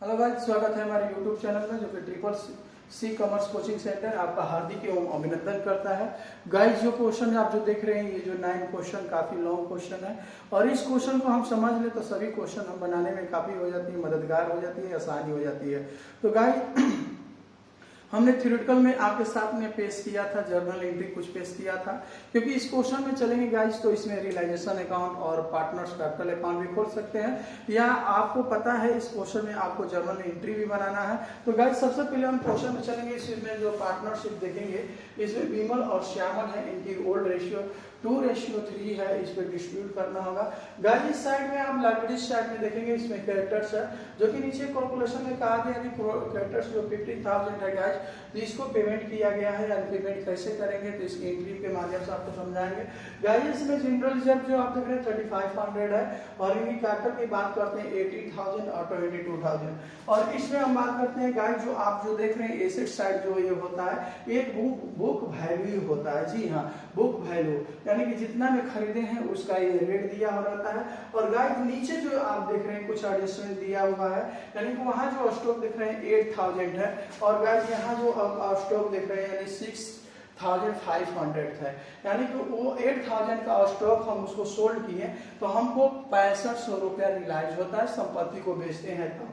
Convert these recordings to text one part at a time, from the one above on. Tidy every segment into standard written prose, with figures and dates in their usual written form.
Hello guys, स्वागत है हमारे यूट्यूब चैनल में जो कि triple C commerce coaching centre आपका हार्दिक एवं अभिनंदन करता है। गाइस, जो क्वेश्चन आप जो देख रहे हैं, ये जो 9 क्वेश्चन काफी लॉन्ग क्वेश्चन है और इस क्वेश्चन को हम समझ ले तो सभी क्वेश्चन हम बनाने में काफी हो जाती है, मददगार हो जाती है, आसानी हो जाती है। तो गाइस, हमने थ्योरेटिकल में आपके साथ में पेश किया था, जर्नल एंट्री कुछ पेश किया था, क्योंकि इस क्वेश्चन में चलेंगे गाइस तो इसमें रियलाइजेशन अकाउंट और पार्टनर्स कैपिटल अकाउंट भी खोल सकते हैं, या आपको पता है इस क्वेश्चन में आपको जर्नल एंट्री भी बनाना है। तो गाइस, सबसे पहले हम क्वेश्चन में चलेंगे, इसमें जो पार्टनरशिप देखेंगे, इसमें विमल और श्यामल है, इनकी ओल्ड रेशियो 2:3 है, इस पर डिस्ट्रीब्यूट करना होगा। गाइस, इस साइड में आप लाइब्रेरी साइड में देखेंगे, इसमें कैरेक्टर्स है, जो कि नीचे कैलकुलेशन में कहा गया है कैरेक्टर्स जो 50,000 है गाइस, तो इसको पेमेंट किया गया है, या पेमेंट कैसे करेंगे तो इसकी एंट्री के माध्यम से आपको समझाएंगे। गाइस, इसमें जनरल रिजर्व जो आप देख रहे हैं 3500 है, और इनकी कैपिटल की बात करते हैं 80,000 और 22,000। और इसमें हम बात करते हैं गाइस, जो आप जो देख रहे हैं एसेट साइड जो ये होता है, एक बुक वैल्यू होता है। जी हाँ, बुक वैल्यू यानी कि जितना में खरीदे हैं उसका ये रेट दिया हो रहता है। और गाइस, नीचे जो आप देख रहे हैं कुछ एडजस्टमेंट दिया हुआ है, यानी कि वहां जो स्टॉक दिख रहे हैं 8,000 है, और गाइस यहाँ जो स्टॉक दिख रहे हैं यानी 6,500 है, यानी कि वो 8,000 का स्टॉक हम उसको सोल्ड किए तो हमको 6500 रुपया रियलाइज होता है, संपत्ति को बेचते हैं तो।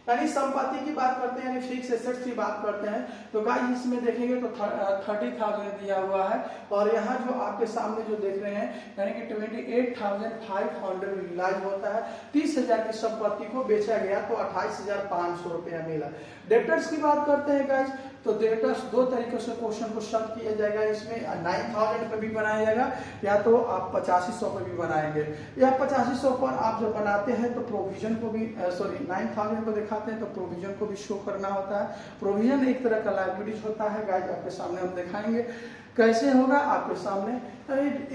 यानी संपत्ति की बात करते हैं, यानी फिक्स एसेट्स की बात करते हैं, तो गाइस इसमें देखेंगे तो 30,000 दिया हुआ है, और यहाँ जो आपके सामने जो देख रहे हैं यानी कि 28,500 रियलाइज होता है। 30,000 की संपत्ति को बेचा गया तो 28,500 रुपया मिला। डेब्टर्स की बात करते हैं गाइस, तो डेब्टर्स दो तरीके से क्वेश्चन को सॉल्व किया जाएगा, इसमें 9,000 पे भी बनाया जाएगा, या तो आप 8500 पे भी बनाएंगे। या 8500 पर आप जब बनाते हैं तो प्रोविजन को भी 9,000 को दिखाते हैं तो प्रोविजन को भी शो करना होता है। प्रोविजन एक तरह का लायबिलिटीज होता है गाइस, आपके सामने हम दिखाएंगे कैसे होगा आपके सामने।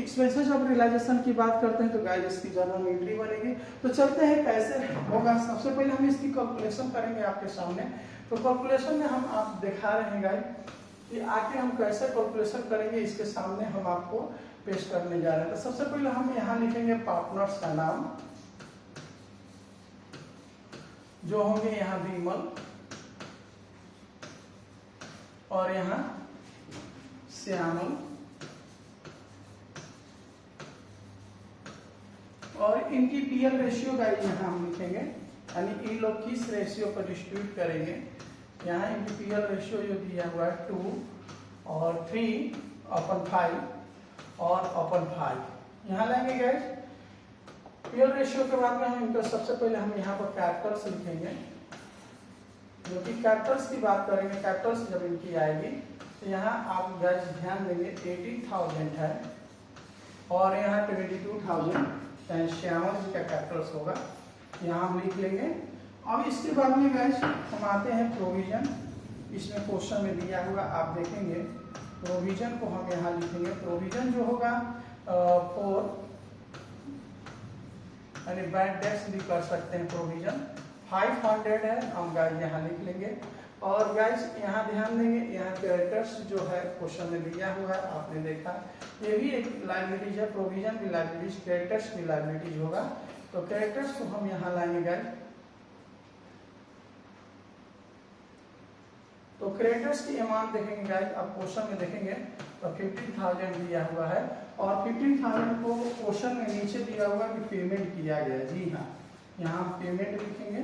एक्सपेंसेस ऑफ रियलाइजेशन की बात करते हैं तो गाइस इसकी जर्नल एंट्री बनेगी। तो चलते हैं कैसे होगा। सबसे पहले हम इसकी कैलकुलेशन करेंगे आपके सामने। तो कैलकुलेशन में हम आप दिखा रहे हैं गाइस कि आके हम कैसे कैलकुलेशन करेंगे, इसके सामने हम आपको पेश करने जा रहे हैं। तो सबसे पहले हम यहाँ लिखेंगे पार्टनर्स का नाम, जो होंगे यहाँ विमल और यहाँ श्यामल, और इनकी पीएल रेशियो गाइस यहाँ हम लिखेंगे, यानी इन लोग किस रेशियो पर डिस्ट्रीब्यूट करेंगे। यहाँ इनकी पीएल रेशियो जो दिया हुआ है 2 और 3/5 और 5 यहाँ लेंगे गाइस। पीएल रेशियो के बाद में हम इनका सबसे पहले हम यहाँ पर कैपिटल्स लिखेंगे, जो कि कैपिटल्स की बात करेंगे। कैपिटल्स जब इनकी आएगी तो यहाँ आप गाइस ध्यान देंगे 80,000 है, और यहाँ 22,000 श्यामल जी का कैपिटल्स होगा, यहाँ हम लिख लेंगे। अब इसके बाद में गाइस हम आते हैं प्रोविजन। इसमें क्वेश्चन में दिया हुआ आप देखेंगे, प्रोविजन को हम यहाँ लिखेंगे। प्रोविजन जो होगा 4, यानी बैड डेट्स भी कर सकते हैं। प्रोविजन 500 है, हम गाइस यहाँ लिख लेंगे। और गाइस यहाँ ध्यान देंगे, यहाँ क्रेडिटर्स जो है क्वेश्चन में दिया हुआ है, आपने देखा ये भी एक लायबिलिटीज है। प्रोविजन भी लायबिलिटीज, क्रेडिटर्स भी लायबिलिटीज होगा। तो क्रेडिटर्स को हम यहाँ लाएंगे गाइस। तो क्रेडिटर्स की अमाउंट देखेंगे गाइस, आप क्वेश्चन में देखेंगे तो 15,000 दिया हुआ है, और 15,000 को क्वेश्चन में नीचे दिया हुआ कि पेमेंट किया गया। जी हाँ, यहाँ हम पेमेंट लिखेंगे,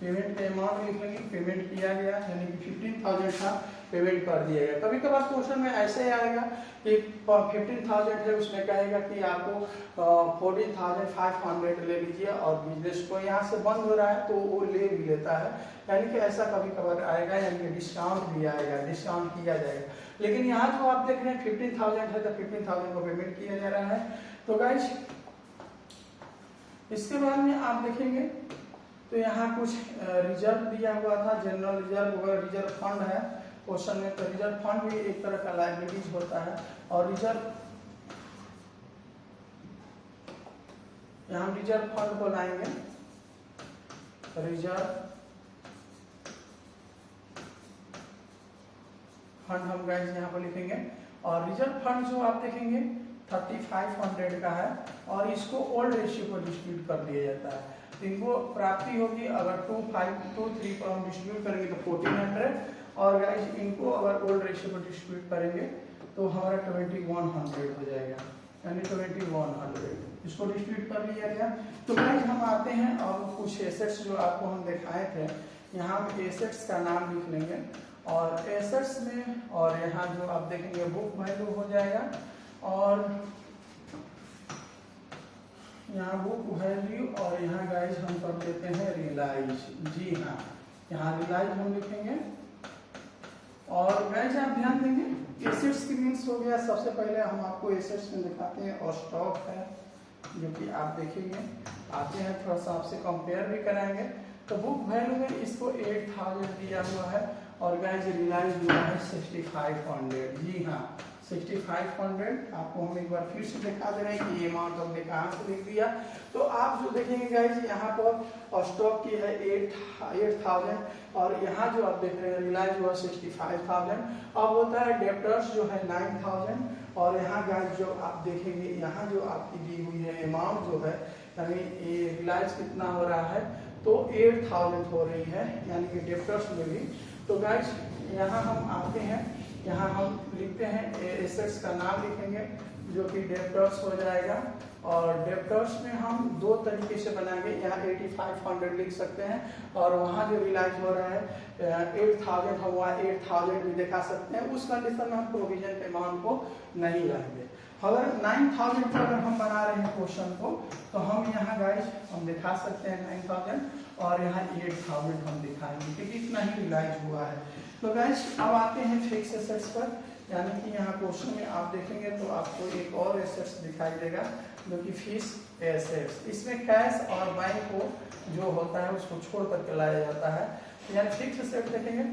पेमेंट के अमाउंट लिखेंगे, पेमेंट किया गया, यानी कि 15,000 था, पेमेंट कर दिया गया। कभी कभार क्वेश्चन में ऐसे आएगा कि 15,000 है, उसमें कहेगा कि आपको 14,500 ले लीजिए, और बिजनेस को यहाँ से बंद हो रहा है तो वो ले भी लेता है, यानी कि ऐसा कभी कभार आएगा, यानी कि डिस्काउंट भी आएगा, डिस्काउंट किया जाएगा। लेकिन यहाँ जो आप देख रहे हैं 15,000 है, तो 15,000 को पेमेंट किया जा रहा है। तो गाइस इसके बाद में आप देखेंगे तो यहाँ कुछ रिजर्व दिया हुआ था, जनरल रिजर्व वगैरह, रिजर्व फंड है क्वेश्चन में, तो रिजर्व फंड भी एक तरह का लायबिलिटीज होता है। और रिजर्व, यहाँ हम रिजर्व फंड को लाएंगे, रिजर्व फंड हम गाइस यहाँ पर लिखेंगे। और रिजर्व फंड जो आप देखेंगे 3500 का है, और इसको ओल्ड रेशियो पर डिस्ट्रीब्यूट कर दिया जाता है। इनको प्राप्ति होगी अगर 2523 पर हम डिस्ट्रीब्यूट करेंगे तो 1400, और गाइज इनको अगर ओल्ड रेशियो पर डिस्ट्रीब्यूट करेंगे तो हमारा 2100 हो जाएगा, यानी 2100 इसको डिस्ट्रीब्यूट कर लिया गया। तो गाइज हम आते हैं और कुछ एसेट्स जो आपको हम दिखाए थे, यहाँ हम एसेट्स का नाम लिख लेंगे, और एसेट्स में और यहाँ जो आप देखेंगे बुक वैल्यू हो जाएगा, और यहाँ बुक वैल्यू, और यहाँ गाइज हम कर देते हैं रियलाइज। जी हाँ, यहाँ रियलाइज हम लिखेंगे। और गाइज आप ध्यान देंगे एसेट्स की मीन्स हो गया, सबसे पहले हम आपको एसेट्स में दिखाते हैं, और स्टॉक है जो कि आप देखेंगे आते हैं, थोड़ा सा आपसे कंपेयर भी कराएंगे। तो बुक वैल्यू में इसको 8000 दिया हुआ है, और गाइज रियलाइज हुआ है 6500। जी हाँ 6500। आपको हम एक बार फिर से दिखा दे रहे हैं कि ये अमाउंट हमने कहाँ से लिख दिया। तो आप जो देखेंगे गाइज यहाँ पर स्टॉक की है 8000, और यहाँ जो आप देख रहे हैं रियलाइज हुआ 65,000। अब होता है डेप्टर्स जो है 9000, और यहाँ गाइज जो आप देखेंगे यहाँ जो आपकी दी हुई है अमाउंट जो है, यानी ये रियलाइज कितना हो रहा है तो 8000 हो रही है, यानी कि डेप्टर्स में भी। तो गाइज यहाँ हम आते हैं, यहाँ हम लिखते हैं एसेट्स का नाम लिखेंगे जो कि डेप्टर्स हो जाएगा, और डेप्टर्स में हम दो तरीके से बनाएंगे, यहाँ 8500 लिख सकते हैं, और वहाँ जो रियलाइज हो रहा है 8000 हुआ 8000 भी दिखा सकते हैं। उस कंडीशन में हम प्रोविजन के अमाउंट को नहीं लाएंगे। अगर 9000 पर अगर हम बना रहे हैं क्वेश्चन को, तो हम यहाँ गाइज हम दिखा सकते हैं 9000, और यहाँ 8000 हम दिखाएंगे क्योंकि इतना ही रियलाइज हुआ है। तो गाइज अब आते हैं फिक्स एसेट्स पर, यानी कि यहाँ क्वेश्चन में आप देखेंगे तो आपको एक और एसेट्स दिखाई देगा जो कि फिक्स एसेट्स। इसमें कैश और बैंक को जो होता है उसको छोड़ करके लाया जाता है। तो यहाँ फिक्स एसेट देखेंगे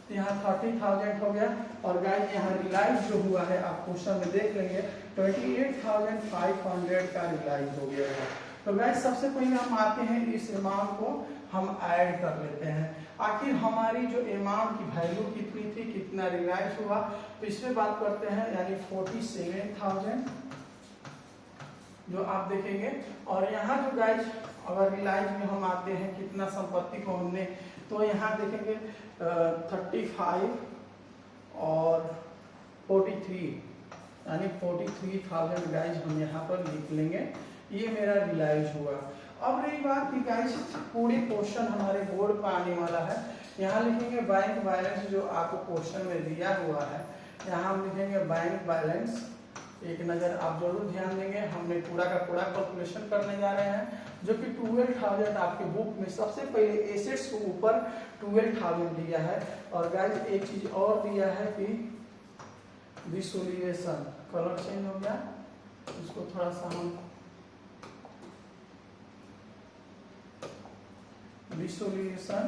तो यहाँ 30,000 हो गया, और गाइज यहाँ रियलाइज जो हुआ है आप क्वेश्चन में देख लेंगे 28,500 का रियलाइज हो गया है। तो गाइज सबसे पहले हम आते हैं इस अमाउंट को हम ऐड कर लेते हैं, आखिर हमारी जो अमाउंट की वैल्यू कितनी थी, कितना रियलाइज हुआ, तो इसमें बात करते हैं, यानी 47,000 जो आप देखेंगे। और यहाँ जो गाइज अगर रियलाइज में हम आते हैं कितना संपत्ति को हमने, तो यहाँ देखेंगे 35 और 43, यानी 43,000 गाइज हम यहाँ पर लिख लेंगे, ये मेरा रियलाइज हुआ। अब रही बात कि गाइज पूरे क्वेश्चन हमारे बोर्ड पर आने वाला है, यहाँ लिखेंगे बैंक बैलेंस जो आपको क्वेश्चन में दिया हुआ है, यहाँ हम लिखेंगे बैंक बैलेंस। एक नज़र आप जरूर ध्यान देंगे, हमने पूरा का पूरा कैलकुलेशन करने जा रहे हैं, जो कि 12,000 आपके बुक में सबसे पहले एसेट्स के ऊपर 12,000 दिया है। और गाइज एक चीज और दिया है कि विजुअलाइजेशन, कलर चेंज हो गया, इसको थोड़ा सा हम विजुअलाइजेशन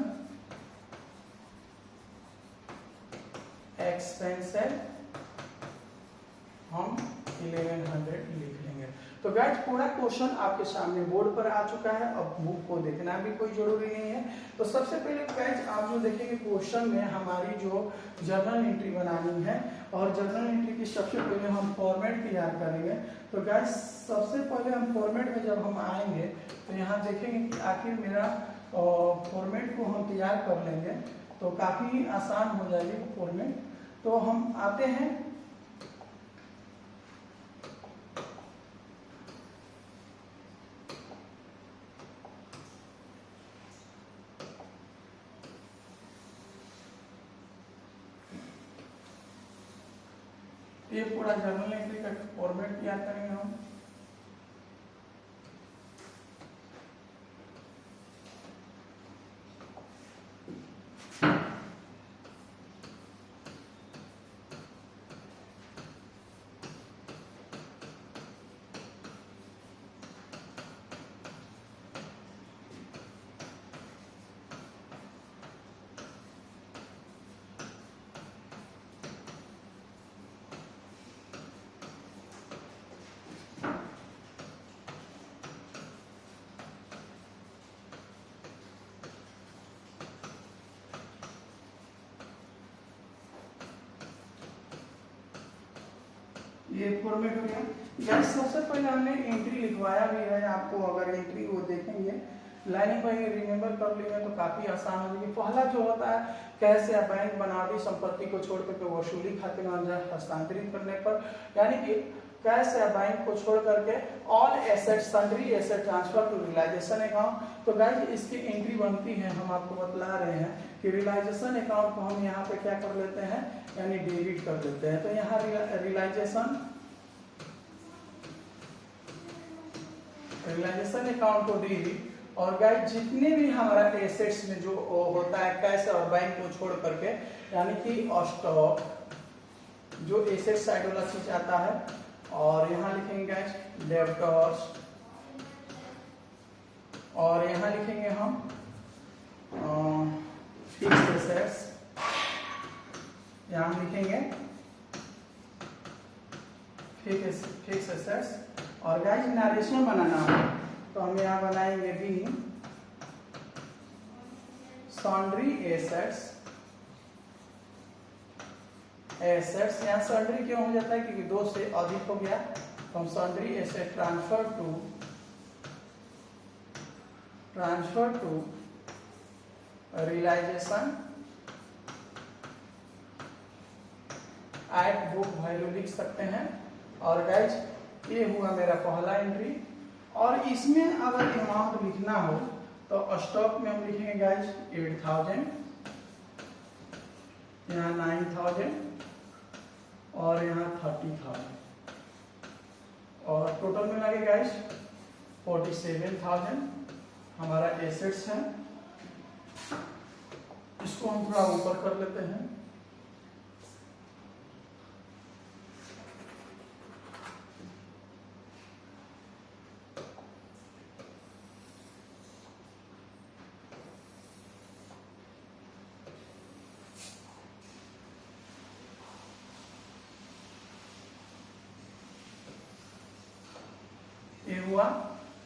एक्सपेंसेस हम 1100 लिख लेंगे। तो गाइज पूरा क्वेश्चन आपके सामने बोर्ड पर आ चुका है, अब बुक को देखना भी कोई जरूरी नहीं है। तो सबसे पहले गाइज आप जो देखेंगे क्वेश्चन में हमारी जो जर्नल एंट्री बनानी है, और जर्नल एंट्री की सबसे पहले हम फॉर्मेट तैयार करेंगे। तो गाइज सबसे पहले हम फॉर्मेट में जब हम आएंगे तो यहाँ देखेंगे कि आखिर मेरा फॉर्मेट को हम तैयार कर लेंगे तो काफ़ी आसान हो जाएगी फॉर्मेट। तो हम आते हैं, ये पूरा जर्नल एंट्री का फॉर्मेट तैयार करेंगे हम। ये फॉर्मेट हो गया। गाइस सबसे पहले हमने एंट्री लिखवाया भी है आपको, अगर एंट्री वो देखेंगे लाइनिंग भाई रिमेम्बर कर लेंगे तो काफी आसान हो जाएगी। पहला जो होता है कैश या बैंक बनावटी संपत्ति को छोड़ करके वसूली खाते में हस्तांतरित करने पर, यानी कि कैश या बैंक को छोड़ करके all asset sundry asset transfer to realisation account. तो गाइस इसकी एंट्री बनती है, हम आपको बतला रहे हैं कि रियलाइजेशन अकाउंट को हम यहाँ पे क्या कर लेते हैं, यानी डेबिट कर लेते हैं। तो यहाँ रियलाइजेशन अकाउंट को डेबिट, और गाइस जितने भी हमारा एसेट्स में जो होता है कैश और बैंक को छोड़ करके, यानी कि स्टॉक जो एसेट साइड वाला चीज आता है, और यहाँ लिखेंगे गाइस डेब्टर्स, और यहाँ लिखेंगे हम फिक्स्ड एसेट्स, यहाँ लिखेंगे फिक्स एसेट्स। और गाइस नरेशन बनाना हो तो हम यहाँ बनाएंगे भी सॉन्ड्री एसेट्स। यहाँ सॉन्ड्री क्यों हो जाता है, क्योंकि 2 से अधिक हो गया, तो हम sundry asset transfer to realisation at book value लिख सकते हैं। और गाइस ये हुआ मेरा पहला एंट्री। और इसमें अगर अमाउंट लिखना हो तो स्टॉक में हम लिखेंगे गाइस 8000, यहाँ 9000 और यहाँ 30000, और टोटल में लगे गाइस 47,000 हमारा एसेट्स है। इसको हम थोड़ा ऊपर कर लेते हैं। ये हुआ।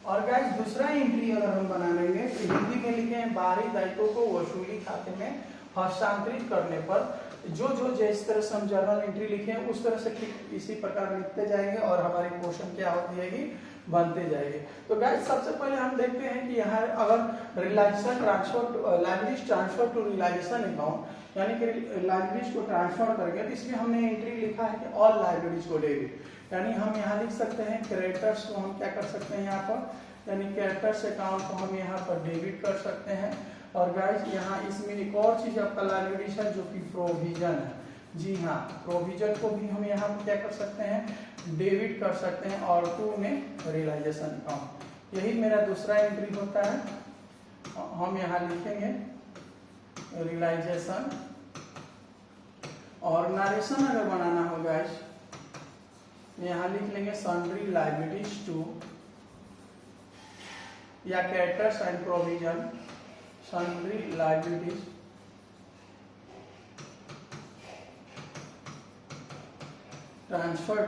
और गाइस दूसरा एंट्री अगर हम बना लेंगे तो हिंदी में लिखे हैं बाहरी दायित्वों को वसूली खाते में हस्तांतरित करने पर, जो जिस तरह से हम जर्नल एंट्री लिखे हैं उस तरह से ठीक इसी प्रकार लिखते जाएंगे और हमारी क्वेश्चन क्या होती है बनते जाएंगे। तो गाइस सबसे पहले हम देखते हैं कि यहाँ अगर realisation liabilities transfer to realisation account, यानी कि लाइबिलिटीज को ट्रांसफर करेंगे, तो इसमें हमने एंट्री लिखा है कि ऑल लाइबिलिटीज को डेबिट, यानी हम यहाँ लिख सकते हैं क्रेडिटर्स को हम क्या कर सकते हैं यहाँ पर, यानी क्रेडिटर्स अकाउंट को हम यहाँ पर डेबिट कर सकते हैं। और गाइस यहाँ इसमें एक और चीज आपका लाइबिलिटीज है जो कि प्रोविजन है। जी हाँ, प्रोविजन को भी हम यहाँ पर क्या कर सकते हैं, डेबिट कर सकते हैं। और 2 में रियलाइजेशन अकाउंट, यही मेरा दूसरा एंट्री होता है। हम यहाँ लिखेंगे रियलाइजेशन। और नरेशन अगर बनाना हो गाइस, यहाँ लिख लेंगे सन्ड्री लाइबिलिटीज टू या creditors and provision, sundry liabilities transfer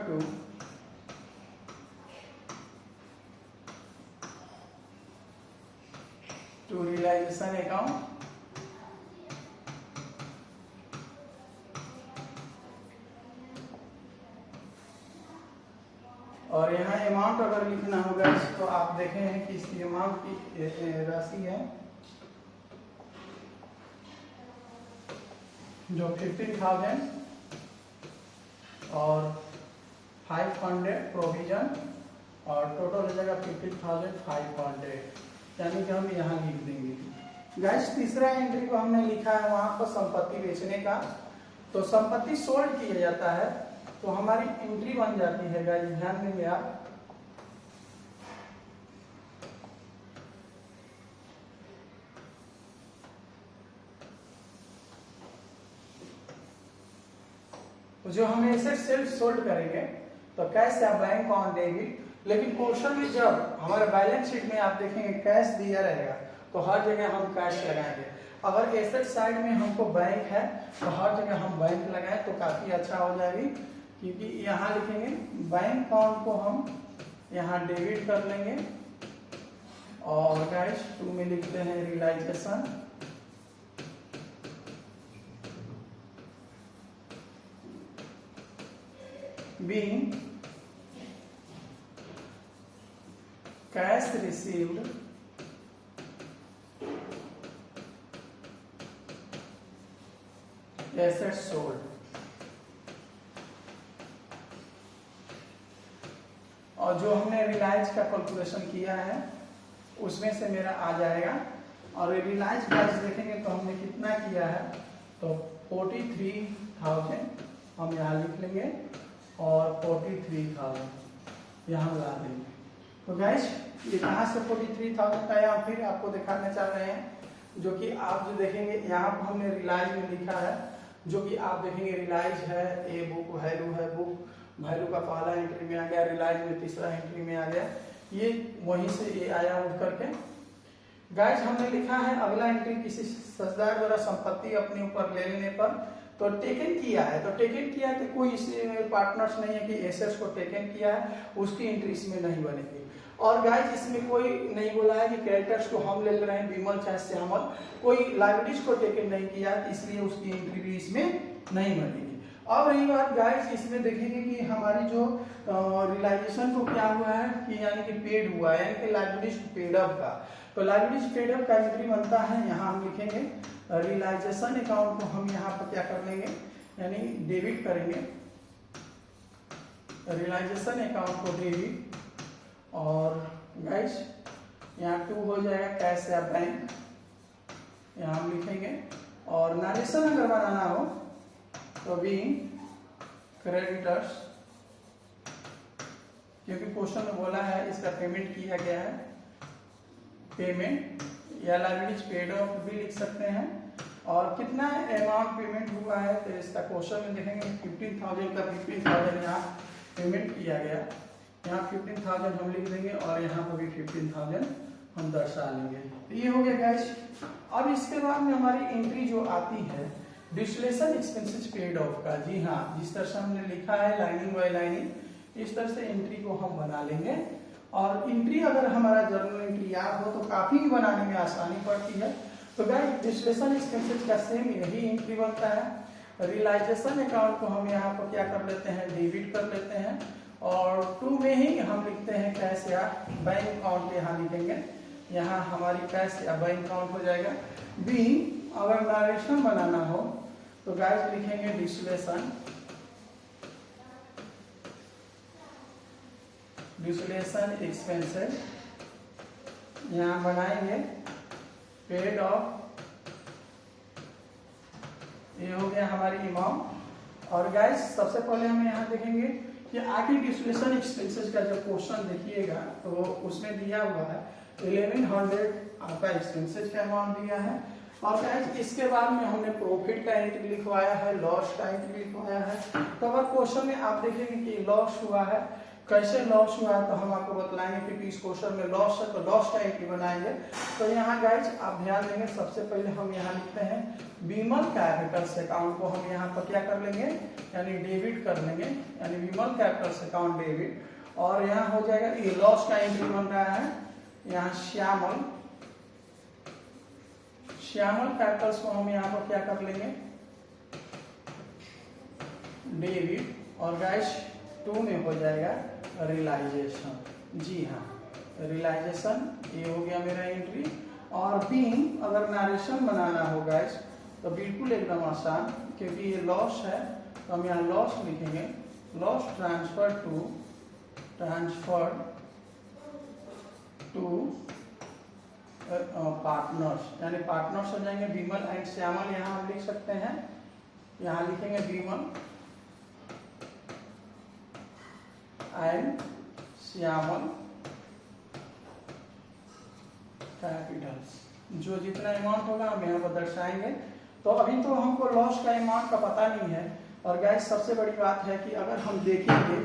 to realisation account. और यहाँ अमाउंट अगर लिखना होगा तो आप देखे हैं कि इसकी अमाउंट की राशि है जो 15,000 और 500 प्रोविजन, और टोटल हो जाएगा 15,500, यानी कि हम यहाँ लिख देंगे। गाइस तीसरा एंट्री को हमने लिखा है वहां पर संपत्ति बेचने का, तो संपत्ति सोल्ड किया जाता है तो हमारी एंट्री बन जाती है। गाइस ध्यान देंगे आप, तो जो हम एसेट सेल्फ सोल्ड करेंगे तो कैश या बैंक ऑन डेबिट, लेकिन क्वेश्चन में जब हमारे बैलेंस शीट में आप देखेंगे कैश दिया रहेगा तो हर जगह हम कैश लगाएंगे। अगर एसेट साइड में हमको बैंक है तो हर जगह हम बैंक लगाएं तो काफी अच्छा हो जाएगी, क्योंकि यहाँ लिखेंगे बैंक अकाउंट को हम यहाँ डेबिट कर लेंगे। और गाइस 2 में लिखते हैं realisation, being cash received asset sold, और जो हमने रिलायंस का कैलकुलेशन किया है उसमें से मेरा आ जाएगा। और रिलायंस प्राइस देखेंगे तो हमने कितना किया है, तो 43,000 हम यहाँ लिख लेंगे और 43,000 यहाँ ला देंगे। तो गाइस ये कहाँ से 43,000 आया, फिर आपको दिखाना चाह रहे हैं, जो कि आप जो देखेंगे यहाँ पर हमने रिलायंस में लिखा है, जो कि आप देखेंगे रिलायंस है, ए बुक वैल्यू है, बुक वैल्यू का पहला एंट्री में आ गया, रिलायंस में तीसरा एंट्री में आ गया, ये वहीं से ये आया उठ करके। गाइस हमने लिखा है अगला एंट्री किसी साझेदार द्वारा संपत्ति अपने ऊपर ले लेने पर, तो टेकन किया है, तो टेकन किया तो कोई इसमें पार्टनर्स नहीं है कि एसेट्स को टेकन किया है, उसकी एंट्री इसमें नहीं बनेगी। और गाइस इसमें कोई नहीं बोला है कि क्रेडिटर्स को हम ले रहे हैं विमल चाहे श्यामल, कोई लायबिलिटीज को टेकन नहीं किया, इसलिए उसकी एंट्री भी इसमें नहीं बनेगी। अब रही बात गाइस, इसमें देखेंगे कि हमारी जो रियलाइजेशन को क्या हुआ है कि यानी कि पेड हुआ है, यानी कि लायबिलिटीज पेड अप का, तो लायबिलिटीज पेड अप का एंट्री बनता है, यहाँ हम लिखेंगे रियलाइजेशन अकाउंट को हम यहाँ पर क्या कर लेंगे, यानी डेबिट करेंगे, रियलाइजेशन अकाउंट को डेबिट, और गाइस यहाँ 2 हो जाएगा कैश या बैंक, यहाँ हम लिखेंगे। और नरेशन अगर बनाना हो तो बीइंग क्रेडिटर्स, क्योंकि क्वेश्चन में बोला है इसका पेमेंट किया गया है, पेमेंट या लायबिलिटीज पेड ऑफ भी लिख सकते हैं। और कितना अमाउंट पेमेंट हुआ है, तो इसका क्वेश्चन में देखेंगे 15,000 का 15,000 यहाँ पेमेंट किया गया, यहाँ 15,000 हम लिख देंगे और यहाँ पर भी 15,000 हम दर्शा लेंगे। तो ये हो गया गाइस। अब इसके बाद में हमारी एंट्री जो आती है डिस्टिलेशन एक्सपेंसेस पेड ऑफ का, जी हाँ, जिस तरह से हमने लिखा है लाइनिंग बाय लाइनिंग, इस तरह से एंट्री को हम बना लेंगे। और एंट्री अगर हमारा जर्नल एंट्री याद हो तो काफी बनाने में आसानी पड़ती है। तो गाइस डिस्टिलेशन एक्सपेंसेस का सेम यही एंट्री बनता है। रियलाइजेशन अकाउंट को हम यहाँ पर क्या कर लेते हैं, डेबिट कर लेते हैं, और 2 में ही हम लिखते हैं कैश या बैंक अकाउंट, यहाँ लिखेंगे, यहाँ हमारी कैश या बैंक अकाउंट हो जाएगा। बी अगर नरेशन बनाना हो तो गाइस लिखेंगे डिस्टिलेशन एक्सपेंसेस, यहाँ बनाएंगे पेड ऑफ, ये हो गया हमारी अमाउंट। और गाइस सबसे पहले हम यहाँ देखेंगे कि आखिर डिस्टिलेशन एक्सपेंसेस का जब क्वेश्चन देखिएगा तो उसमें दिया हुआ है 1100 आपका एक्सपेंसेस का अमाउंट दिया है। और गाइस इसके बाद में हमने प्रॉफिट का एंट्री लिखवाया है, लॉस का एंट्री लिखवाया है। तो अगर क्वेश्चन में आप देखेंगे कि लॉस हुआ है, कैसे लॉस हुआ है, तो हम आपको बतलाएंगे, क्योंकि इस क्वेश्चन में लॉस है तो लॉस का एंट्री बनाएंगे। तो यहाँ गाइस आप ध्यान देंगे, सबसे पहले हम यहाँ लिखते हैं विमल कैपिटल्स अकाउंट को हम यहाँ पर क्या कर लेंगे, यानी डेबिट कर लेंगे, यानी विमल कैपिटल्स अकाउंट डेबिट। और यहाँ हो जाएगा ये लॉस का एंट्री बन रहा है, यहाँ श्यामल कैपिटल्स को हम यहाँ पर क्या कर लेंगे, डेबिट। और गाइस 2 में हो जाएगा रियलाइजेशन, जी हाँ, रियलाइजेशन, ये हो गया मेरा एंट्री। और बीइंग अगर नरेशन बनाना हो गाइस तो बिल्कुल एकदम आसान, क्योंकि ये लॉस है तो हम यहाँ लॉस लिखेंगे, लॉस ट्रांसफर टू पार्टनर्स, यानी पार्टनर्स हो जाएंगे विमल एंड श्यामल, यहाँ हम लिख सकते हैं, यहाँ लिखेंगे विमल एंड श्यामल कैपिटल्स, जो जितना अमाउंट होगा हम यहाँ पर दर्शाएंगे। तो अभी तो हमको लॉस का अमाउंट का पता नहीं है। और गाइस सबसे बड़ी बात है कि अगर हम देखेंगे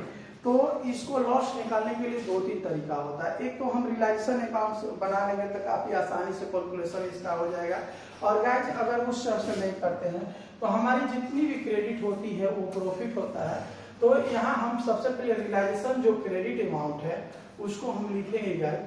तो इसको लॉस निकालने के लिए 2-3 तरीका होता है। एक तो हम रियलाइजेशन अकाउंट बना लेंगे तो काफी आसानी से कैलकुलेशन इसका हो जाएगा। और गाइस अगर उस तरह से नहीं करते हैं तो हमारी जितनी भी क्रेडिट होती है वो प्रॉफिट होता है। तो यहाँ हम सबसे पहले रियलाइजेशन जो क्रेडिट अमाउंट है उसको हम लिखेंगे गाइस।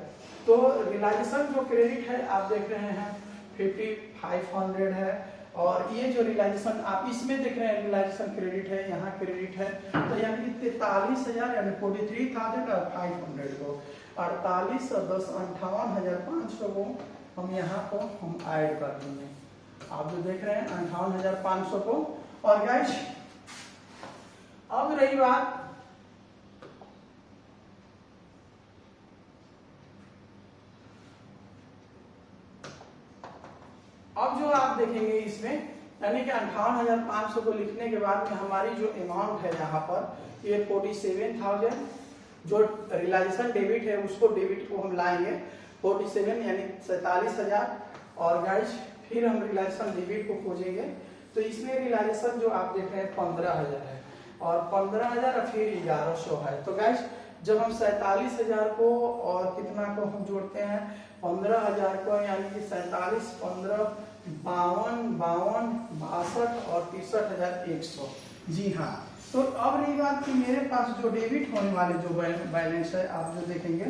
तो रियलाइजेशन जो क्रेडिट है आप देख रहे हैं 5500 है, और ये जो रियलाइजेशन आप इसमें देख रहे हैं रियलाइजेशन क्रेडिट है, यहाँ क्रेडिट है, तो यानी 43,000 यानी 43,500 को 48 और 10 58,500 को हम यहाँ को हम ऐड कर देंगे। आप जो देख रहे हैं 58,500 को और गाइस अब रही बात अब जो आप देखेंगे इसमें, यानी कि 58,500 को लिखने के बाद में हमारी जो अमाउंट है यहाँ पर ये 47,000, जो रियलाइजेशन डेबिट है उसको डेबिट को हम लाएंगे 47 यानी 47,000। और गाइस फिर हम रियलाइजेशन डेबिट को खोजेंगे, तो इसमें रियलाइजेशन जो आप देख रहे हैं 15,000 है और 15,000 फिर 1100 है। तो गाइस जब हम 47,000 को और कितना को हम जोड़ते हैं 15,000 को, यानी कि 47, 15, 52, 62 और 63,100। जी हाँ, तो अब रही बात कि मेरे पास जो डेबिट होने वाले जो बैलेंस है आप जो देखेंगे,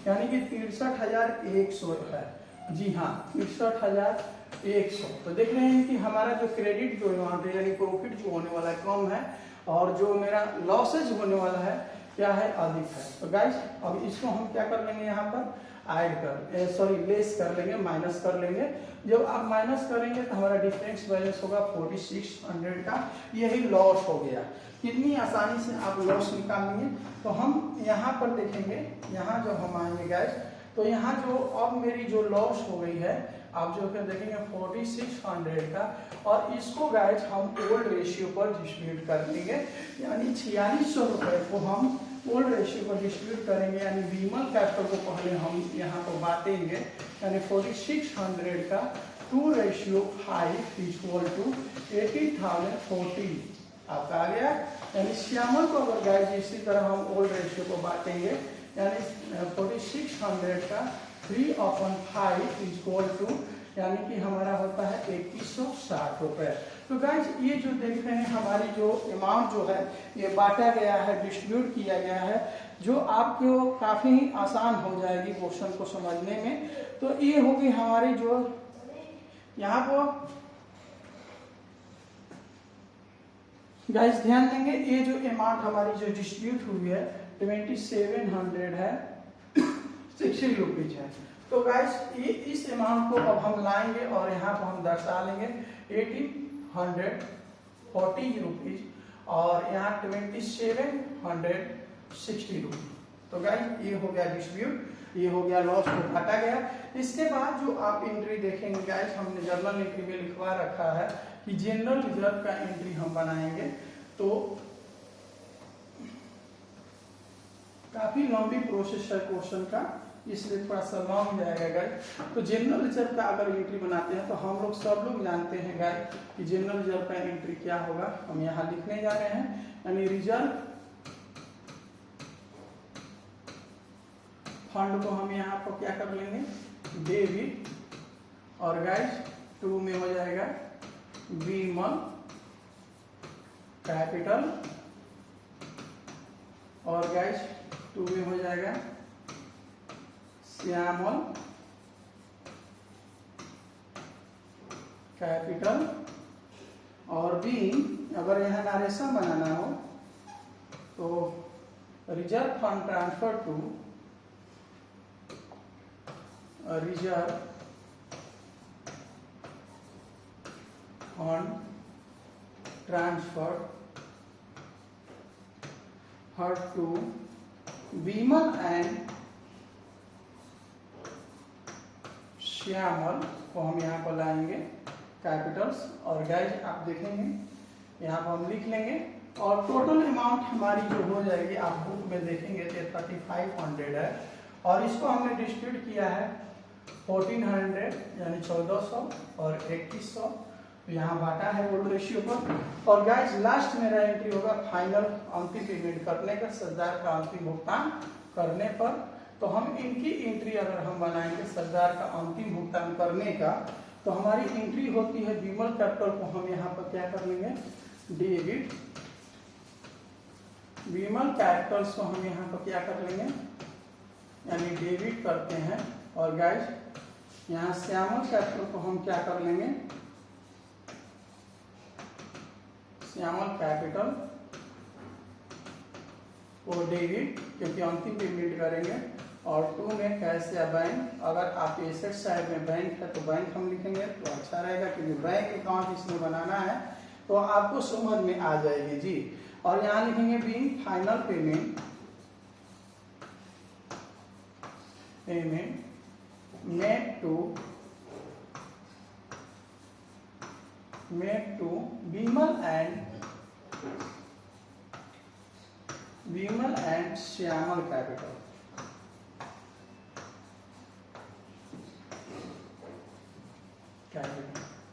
यानी कि 63,100 है। जी हाँ, 63,100। तो देख रहे हैं कि हमारा जो क्रेडिट जो अमाउंट है यानी प्रॉफिट जो होने वाला है कम है, और जो मेरा लॉसेज होने वाला है क्या है, अधिक है। तो गाइस अब इसको हम क्या कर लेंगे, यहाँ पर लेस कर लेंगे, माइनस कर लेंगे। जब आप माइनस करेंगे तो हमारा डिफरेंस बैलेंस होगा 4600 का, यही लॉस हो गया। कितनी आसानी से आप लॉस निकालेंगे। तो हम यहाँ पर देखेंगे, यहाँ जब हम आएंगे गाइस, तो यहाँ जो अब मेरी जो लॉस हो गई है आप जो फिर देखेंगे 4600 का, और इसको गाइस हम ओल्ड रेशियो पर डिस्ट्रीब्यूट कर देंगे, यानी 4600 रुपए को हम ओल्ड रेशियो पर डिस्ट्रीब्यूट करेंगे। यानी विमल कैपिटल को पहले हम यहाँ पर बांटेंगे, यानी 4600 का 2:5 = 80,040 आपका आ गया। यानी श्यामल को अगर गाइस इसी तरह हम ओल्ड रेशियो को बांटेंगे, यानी 4600 का 3/5 यानी कि हमारा होता है 2160 रुपए। तो गाइस ये जो देख रहे हैं हमारी जो अमाउंट जो है ये बांटा गया है, डिस्ट्रीब्यूट किया गया है, जो आपको काफी आसान हो जाएगी क्वेश्चन को समझने में। तो ये होगी हमारी जो यहाँ पर गाइस ध्यान देंगे, ये जो अमाउंट हमारी जो डिस्ट्रीब्यूट हुई है 2700 है 60 रुपीज है। तो गाइस ये इस अमाउंट को अब हम लाएंगे और यहाँ पर हम दर्शा लेंगे 1840 रुपीज और यहाँ 2760 रुपीज। तो गाइस ये हो गया डिस्ट्रीब्यूट, ये हो गया लॉस को काटा गया। इसके बाद जो आप एंट्री देखेंगे गाइस, हमने जर्नल एंट्री में लिखवा रखा है कि जनरल रिजर्व का एंट्री हम बनाएंगे। तो काफी लंबी प्रोसेस है क्वेश्चन का, इसलिए थोड़ा सा लॉन्ग जाएगा गाइस। तो जनरल रिजर्व का अगर एंट्री बनाते हैं तो हम लोग सब लोग जानते हैं गाइस कि जनरल रिजर्व का एंट्री क्या होगा। हम यहाँ लिखने जा रहे हैं, यानी रिजर्व फंड को हम यहाँ पर क्या कर लेंगे, डेबिट, और गाइस 2 में हो जाएगा विमल कैपिटल, और गाइस 2 में हो जाएगा श्यामल कैपिटल, और बी अगर यहाँ नारेशन बनाना हो तो reserve fund transfer to reserve fund transfer to Vimal and Shyamal को हम यहाँ पर लाएंगे कैपिटल्स, और गाइस आप देखेंगे यहाँ पर हम लिख लेंगे, और टोटल अमाउंट हमारी जो हो जाएगी आप बुक में देखेंगे तो 3500 है, और इसको हमने डिस्ट्रीब्यूट किया है 1400 यानी 1400 और 2100, तो यहाँ बांटा है ओल्ड रेशियो पर। और गाइस लास्ट मेरा एंट्री होगा फाइनल अंतिम पेमेंट करने का, सरदार का अंतिम भुगतान करने पर। तो हम इनकी एंट्री अगर हम बनाएंगे सरदार का अंतिम भुगतान करने का, तो हमारी एंट्री होती है विमल कैपिटल को हम यहाँ पर क्या कर लेंगे, डेबिट, विमल कैपिटल्स को हम यहाँ पर क्या कर लेंगे, यानी डेबिट करते हैं। और गाइस यहाँ श्यामल कैपिटल को हम क्या कर लेंगे, श्यामल कैपिटल को डेबिट, क्योंकि अंतिम पेमेंट करेंगे। और 2 में कैश या बैंक, अगर आप एसेट साइड में बैंक है तो बैंक हम लिखेंगे तो अच्छा रहेगा, क्योंकि बैंक अकाउंट इसमें बनाना है। तो आपको समझ में आ जाएगी जी। और यहाँ लिखेंगे being final payment made to Vimal and Shyamal capital.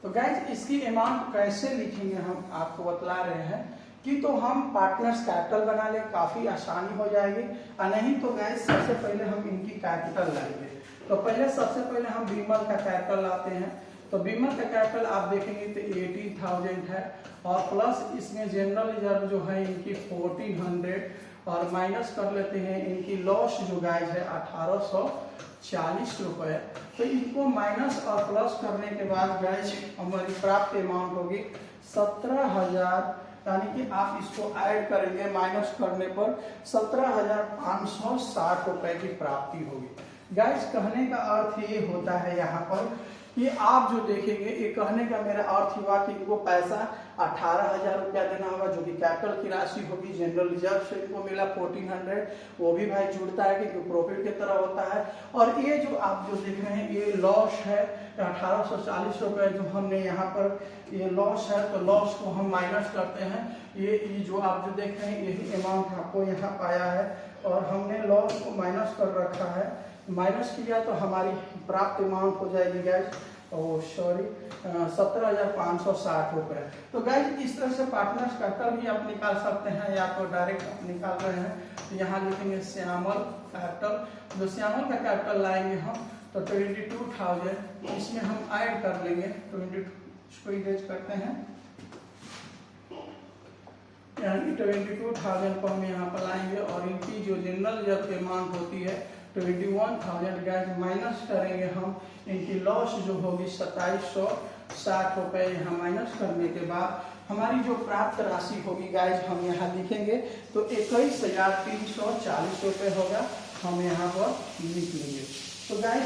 तो गाइज इसकी अमाउंट कैसे लिखेंगे हम आपको बतला रहे हैं कि तो हम पार्टनर्स कैपिटल बना ले, काफी आसानी हो जाएगी। और नहीं तो गाइज सबसे पहले हम इनकी कैपिटल लाएंगे। तो सबसे पहले हम विमल का कैपिटल लाते हैं। तो विमल का कैपिटल आप देखेंगे तो 80,000 है और प्लस इसमें जनरल रिजर्व जो है इनकी 1400 और माइनस कर लेते हैं इनकी लॉस जो गाइज है 1840 रुपए। तो इनको माइनस और प्लस करने के बाद गाइज हमारी प्राप्त अमाउंट होगी 17,000, यानी कि आप इसको ऐड करेंगे माइनस करने पर 17,560 रुपए की प्राप्ति होगी। गाइज कहने का अर्थ ये होता है यहाँ पर कि आप जो देखेंगे, ये कहने का मेरा अर्थ हुआ कि इनको पैसा 18,000 रुपया देना होगा जो कि कैपिटल की राशि होगी। जनरल रिजर्व से इनको मिला 1400, वो भी भाई जुड़ता है क्योंकि प्रॉफिट की तरह होता है। और ये जो आप जो देख रहे हैं ये लॉस है 1840 रुपये जो हमने यहाँ पर ये लॉस है, तो लॉस को हम माइनस करते हैं। ये जो आप जो देख रहे हैं यही अमाउंट आपको यहाँ पाया है और हमने लॉस को माइनस कर रखा है। माइनस किया तो हमारी प्राप्त अमाउंट हो जाएगी गाइज 17,560 रुपए। तो गाइज इस तरह से पार्टनर्स कैपिटल भी आप निकाल सकते हैं या तो डायरेक्ट आप निकाल रहे हैं। तो यहाँ लिखेंगे श्यामल कैपिटल। जो श्यामल का कैपिटल लाएंगे हम तो 22,000 इसमें हम ऐड कर लेंगे 22, इसको इरेज करते हैं, यानी 22,000 को हम यहाँ पर लाएंगे और इनकी जो जनरल रिजर्व की अमाउंट होती है 21,000 गाइज माइनस करेंगे हम इनकी लॉस जो होगी 2760 रुपए। यहाँ माइनस करने के बाद हमारी जो प्राप्त राशि होगी गाइज हम यहाँ लिखेंगे तो 21,340 रुपए होगा, हम यहाँ पर लिख लेंगे। तो गाइज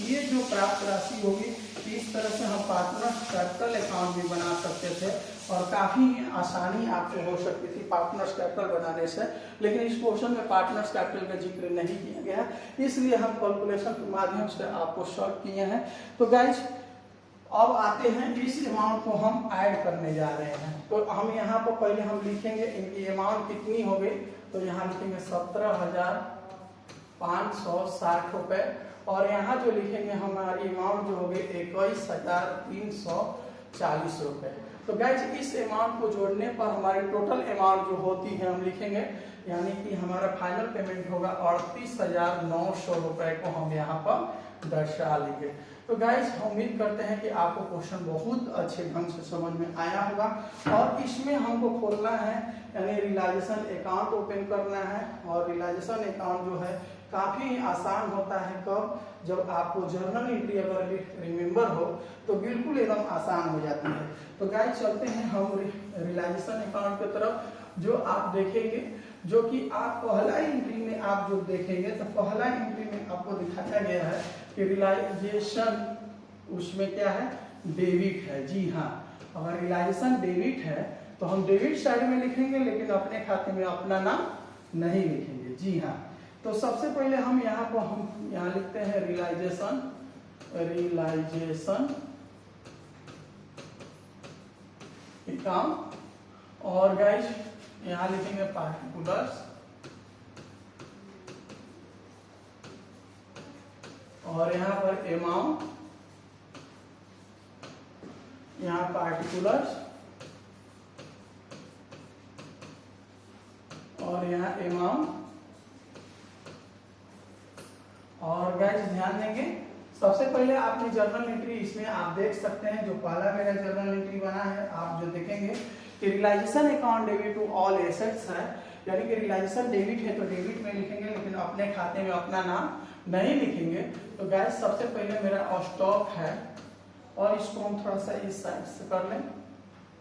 ये जो प्राप्त राशि होगी इस तरह से हम पार्टनर्स कैपिटल अकाउंट भी बना सकते थे और काफी आसानी आपको हो सकती थी पार्टनर्स कैपिटल बनाने से। लेकिन इस पोर्शन में पार्टनर्स कैपिटल का जिक्र नहीं किया गया है, इसलिए हम कैलकुलेशन के माध्यम से आपको शॉर्ट किए हैं। तो गाइज अब आते हैं इस अमाउंट को हम ऐड करने जा रहे हैं। तो हम यहाँ पर पहले हम लिखेंगे इनकी अमाउंट कितनी हो गई, तो यहाँ लिखेंगे 17,560 रुपए और यहाँ जो लिखेंगे हमारी अमाउंट जो हो गई 21,340 रुपए। तो गाइज इस अमाउंट को जोड़ने पर हमारी टोटल अमाउंट जो होती है हम लिखेंगे, यानी कि हमारा फाइनल पेमेंट होगा 38,900 रुपए को हम यहाँ पर दर्शा लेंगे। तो गाइज उम्मीद करते हैं कि आपको क्वेश्चन बहुत अच्छे ढंग से समझ में आया होगा। और इसमें हमको खोलना है यानी रियलाइजेशन अकाउंट ओपन करना है और रियलाइजेशन अकाउंट जो है काफी आसान होता है। कब? जब आपको जर्नल एंट्री अगर रिमेम्बर हो तो बिल्कुल एकदम आसान हो जाती है। तो गाइज चलते हैं हम रियलाइजेशन अकाउंट की तरफ, जो आप देखेंगे जो कि आप पहला एंट्री में आप जो देखेंगे तो पहला एंट्री में आपको दिखाया गया है कि रियलाइजेशन उसमें क्या है, डेबिट है। जी हाँ, अगर रियलाइजेशन डेबिट है तो हम डेबिट साइड में लिखेंगे लेकिन अपने खाते में अपना नाम नहीं लिखेंगे। जी हाँ, तो सबसे पहले हम यहाँ को हम यहाँ लिखते हैं रियलाइजेशन अकाउंट और गाइज यहाँ लिखेंगे पार्टिकुलर्स और यहाँ पर अमाउंट, यहाँ पार्टिकुलर्स और यहाँ अमाउंट। और गाइस ध्यान देंगे सबसे पहले आपने जर्नल एंट्री इसमें आप देख सकते हैं, जो पहला मेरा जर्नल एंट्री बना है आप जो देखेंगे कि realisation account debit to all assets है, यानी कि रियलाइजेशन डेबिट है तो डेबिट में लिखेंगे लेकिन अपने खाते में अपना नाम नहीं लिखेंगे। तो गाइस सबसे पहले मेरा स्टॉक है और इसको हम थोड़ा सा इस साइड से कर लें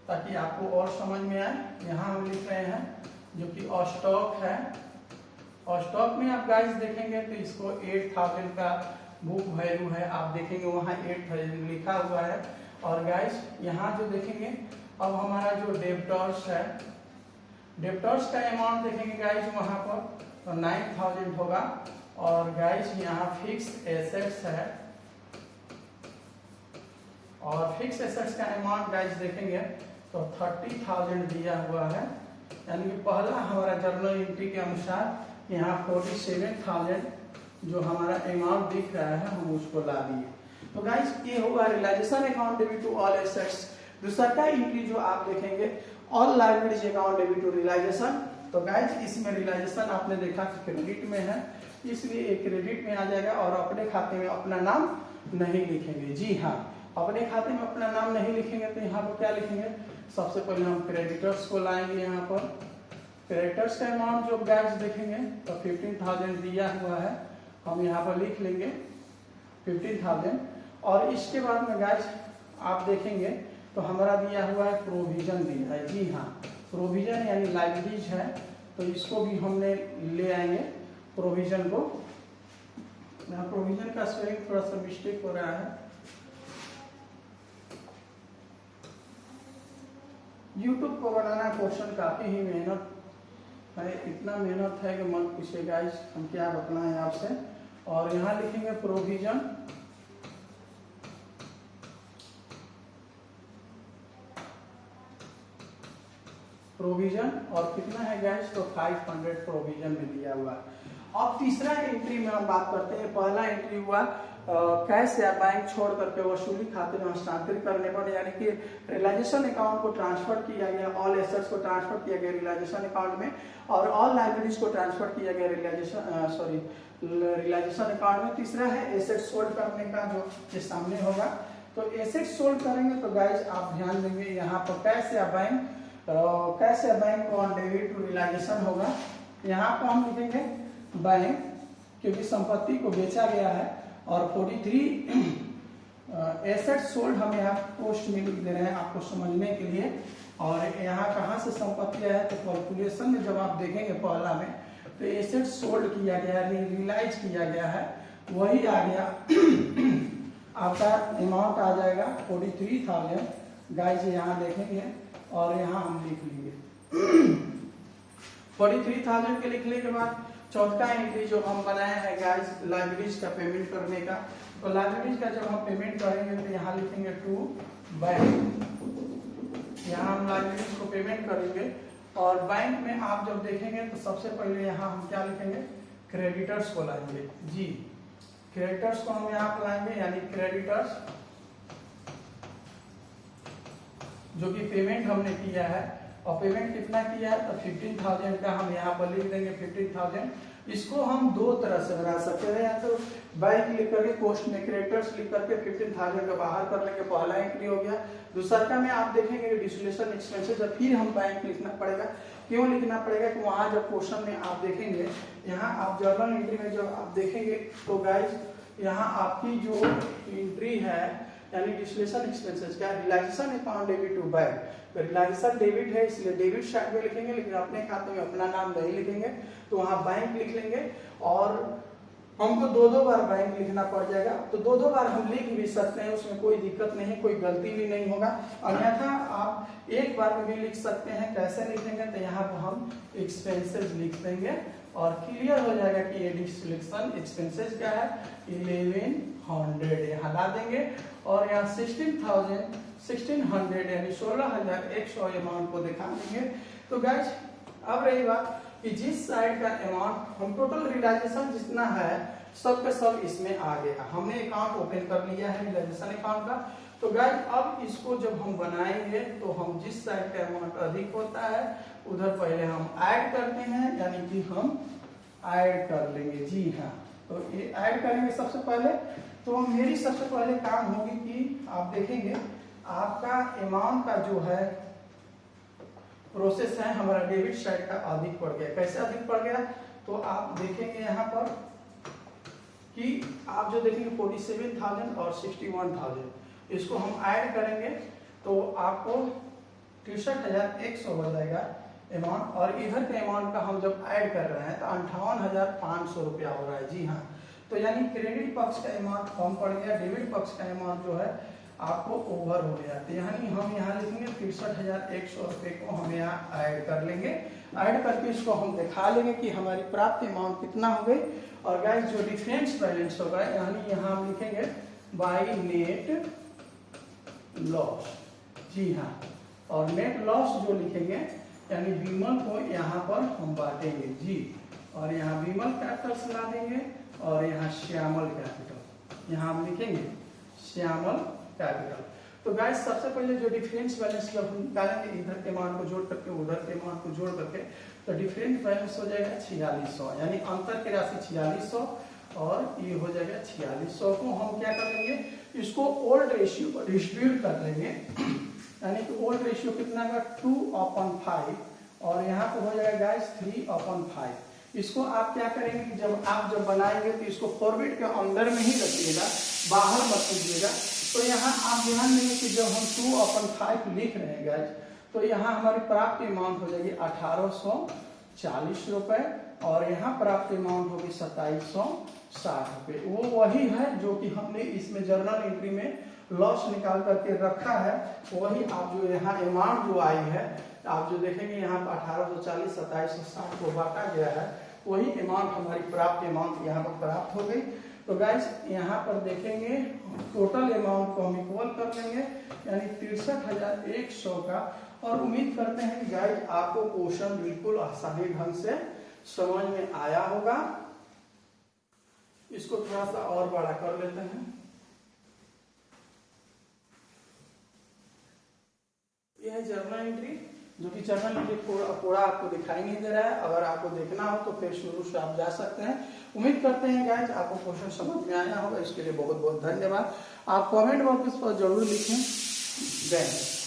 ताकि आपको और समझ में आए। यहाँ हम लिख रहे हैं जो कि स्टॉक है और स्टॉक में आप गाइस देखेंगे तो इसको 8,000 का बुक वैल्यू है, आप देखेंगे वहाँ 8,000 लिखा हुआ है और गाइस यहाँ जो देखेंगे अब हमारा जो डेब्टर्स है, डेब्टर्स का अमाउंट देखेंगे गाइस वहाँ पर तो 9000 होगा। और गाइस यहाँ फिक्स एसेट्स है और फिक्स एसेट्स का अमाउंट गाइस देखेंगे तो 30,000 दिया हुआ है, यानी कि पहला हमारा जर्नल एंट्री के अनुसार यहाँ 47,000 जो हमारा अमाउंट दिख रहा है हम उसको ला दिए। तो गाइस ये होगा realisation account debit to all assets. दूसरा का एंट्री जो आप देखेंगे all liabilities account debit to realisation. तो गाइस इसमें रियलाइजेशन आपने देखा कि क्रेडिट में है, इसलिए एक क्रेडिट में आ जाएगा और अपने खाते में अपना नाम नहीं लिखेंगे। जी हाँ, अपने खाते में अपना नाम नहीं लिखेंगे तो यहाँ पर क्या लिखेंगे, सबसे पहले हम क्रेडिटर्स को लाएंगे। यहाँ पर क्रेडिटर्स का अमाउंट जो गाइस देखेंगे तो 15,000 दिया हुआ है, हम यहाँ पर लिख लेंगे 15,000। और इसके बाद में गाइस आप देखेंगे तो हमारा दिया हुआ है प्रोविजन दिया है। जी हाँ, प्रोविजन यानी लायबिलिटीज है, तो इसको भी हमने ले आएंगे प्रोविजन को। यहाँ प्रोविजन का स्पेलिंग थोड़ा सा मिस्टेक हो रहा है। YouTube को बनाना क्वेश्चन काफी ही मेहनत है, इतना मेहनत है कि मत पूछिए गाइस, हम क्या बताएं आपसे। और यहाँ लिखेंगे प्रोविजन, प्रोविजन और कितना है गाइस तो 500 प्रोविजन में दिया हुआ है। अब तीसरा एंट्री में हम बात करते हैं। पहला एंट्री हुआ कैश या बैंक छोड़ करके वसूली खाते में हस्तांतरित करने पर, यानी कि रियलाइजेशन अकाउंट को ट्रांसफर किया गया, ऑल एसेट्स को ट्रांसफर किया गया रियलाइजेशन अकाउंट में और ऑल लायबिलिटीज को ट्रांसफर किया गया रियलाइजेशन अकाउंट में। तीसरा है एसेट सोल्ड करने का, जो ये सामने होगा। तो एसेट सोल्ड करेंगे तो गाइज आप ध्यान देंगे यहाँ पर कैश या बैंक को ऑन डेबिट टू रियलाइजेशन होगा। यहाँ पर हम लिखेंगे बैंक, क्योंकि संपत्ति को बेचा गया है। और 43 एसेट सोल्ड हम यहाँ पोस्ट में लिख दे रहे हैं आपको समझने के लिए। और यहाँ कहाँ से संपत्ति आया तो कैलकुलेशन में जब आप देखेंगे पहला में तो एसेट सोल्ड किया गया, रियलाइज किया गया है, वही आ गया आपका अमाउंट आ जाएगा 43,000 गाइस यहाँ देखेंगे और यहाँ हम लिख लेंगे 43,000 के लिखने के बाद चौथा एंट्री जो हम बनाए हैं गाइस लायबिलिटीज का पेमेंट करने का। तो लायबिलिटीज का जब हम पेमेंट करेंगे तो यहाँ लिखेंगे टू बैंक, यहाँ हम लायबिलिटीज को पेमेंट करेंगे। और बैंक में आप जब देखेंगे तो सबसे पहले यहाँ हम क्या लिखेंगे, क्रेडिटर्स को लाएंगे। जी, क्रेडिटर्स को हम यहाँ पर लाएंगे, यानी क्रेडिटर्स जो कि पेमेंट हमने किया है। और पेमेंट कितना किया है तो 15,000 का हम यहाँ पर लिख देंगे 15,000। इसको हम दो तरह से बना सकते हैं, या तो बैंक लिख करके पोस्ट में क्रेडिटर्स लिख करके 15,000 का बाहर कर लेंगे, पहला एंट्री हो गया। दूसरा का में आप देखेंगे डिसोल्यूशन एक्सपेंसेस, फिर हम बैंक लिखना पड़ेगा। क्यों लिखना पड़ेगा कि वहां जब क्वेश्चन में आप देखेंगे, यहाँ आप जर्नल एंट्री में जब आप देखेंगे तो गाइज यहाँ आपकी जो एंट्री है यानी डिसोल्यूशन एक्सपेंसेस का realisation account debit to bank, realisation debit है इसलिए डेबिट साइड में लिखेंगे, लेकिन अपने खाते में अपना नाम नहीं लिखेंगे तो वहां बैंक लिख लेंगे। और हमको दो बार बैंक लिखना पड़ जाएगा, तो दो बार हम लिख भी सकते हैं, उसमें कोई दिक्कत नहीं है, कोई गलती भी नहीं होगा। अन्यथा आप एक बार में भी लिख सकते हैं। कैसे लिखेंगे तो यहाँ पर हम एक्सपेंसेस लिख देंगे और क्लियर हो जाएगा कि ये डिसोल्यूशन एक्सपेंसेस क्या है 1100 यहाँ ला देंगे। और यहाँ 1600 यानी 16,100 अमाउंट को दिखा देंगे। तो गाइस अब रही बात कि जिस साइड का अमाउंट हम टोटल रियलाइजेशन जितना है सब के सब इसमें आ गया। हमने अकाउंट ओपन कर लिया है रियलाइजेशन अकाउंट का। तो गाइस अब इसको जब हम बनाएंगे तो हम जिस साइड का अमाउंट अधिक होता है उधर पहले हम ऐड करते हैं, यानी कि हम ऐड कर लेंगे। जी हाँ, तो ये ऐड करेंगे सबसे पहले। तो मेरी सबसे पहले काम होगी कि आप देखेंगे आपका अमाउंट का जो है प्रोसेस है हमारा डेबिट साइड का अधिक पड़ गया। कैसे अधिक पड़ गया तो आप देखेंगे यहाँ पर कि आप जो देखेंगे 47,000 और 61,000 इसको हम ऐड करेंगे तो आपको 63,100 हो जाएगा अमाउंट। और इधर के अमाउंट का हम जब ऐड कर रहे हैं तो 58,500 रुपया हो रहा है। जी हाँ, तो यानी क्रेडिट पक्ष का अमाउंट कम पड़ गया, डेबिट पक्ष का अमाउंट जो है आपको ओवर हो गया। तो यानी हम यहाँ लिखेंगे 63,100 रुपये को हम यहाँ ऐड कर लेंगे। ऐड करके इसको हम दिखा लेंगे कि हमारी प्राप्त अमाउंट कितना हो गई। और गाइस जो डिफरेंस बैलेंस होगा यानी यहाँ हम लिखेंगे बाई नेट लॉस। जी हाँ, और नेट लॉस जो लिखेंगे यानी विमल को यहाँ पर हम बांटेंगे जी। और यहाँ विमल कैपिटल ला देंगे और यहाँ श्यामल कैपिटल यहाँ हम लिखेंगे श्यामल कैपिटल। तो गाइस सबसे पहले जो डिफरेंस बैलेंस जब हम निकालेंगे इधर के मान को जोड़ करके उधर के मान को जोड़ करके, तो डिफरेंस बैलेंस हो जाएगा 4600, यानी अंतर की राशि 4600 और ये हो जाएगा 4600 को हम क्या कर लेंगे, इसको ओल्ड रेशियो पर डिस्ट्रीब्यूट कर लेंगे। यानी कि ओल्ड रेशियो कितना का 2/5 और यहाँ पे हो जाएगा गाइस 3/5। इसको आप क्या करेंगे कि जब बनाएंगे तो इसको फॉर्मेट के अंदर में ही रखिएगा, बाहर मत कीजिएगा। तो यहाँ आप ध्यान देंगे कि जब हम 2/5 लिख रहे हैं गाइस, तो यहाँ हमारी प्राप्त अमाउंट हो जाएगी 1840 रुपए और यहाँ प्राप्त अमाउंट होगी 2760 रुपए। वो वही है जो कि हमने इसमें जर्नल एंट्री में लॉस निकाल करके रखा है, वही आप जो यहाँ अमाउंट जो आई है आप जो देखेंगे यहाँ पर 1840 2760 को बांटा गया है, वही अमाउंट हमारी प्राप्त अमाउंट यहाँ पर प्राप्त हो गई। तो गाइस यहाँ पर देखेंगे टोटल अमाउंट को हम इक्वल कर लेंगे यानी 63,100 का। और उम्मीद करते हैं कि गाइस आपको क्वेश्चन बिल्कुल आसानी ढंग से समझ में आया होगा। इसको थोड़ा सा और बड़ा कर लेते हैं। यह है जर्नल एंट्री, जो कि जर्नल एंट्री पूरा आपको दिखाई नहीं दे रहा है। अगर आपको देखना हो तो फिर शुरू से आप जा सकते हैं। उम्मीद करते हैं गाइस आपको क्वेश्चन समझ में आया होगा। इसके लिए बहुत बहुत धन्यवाद। आप कमेंट बॉक्स पर जरूर लिखें। जय हिंद।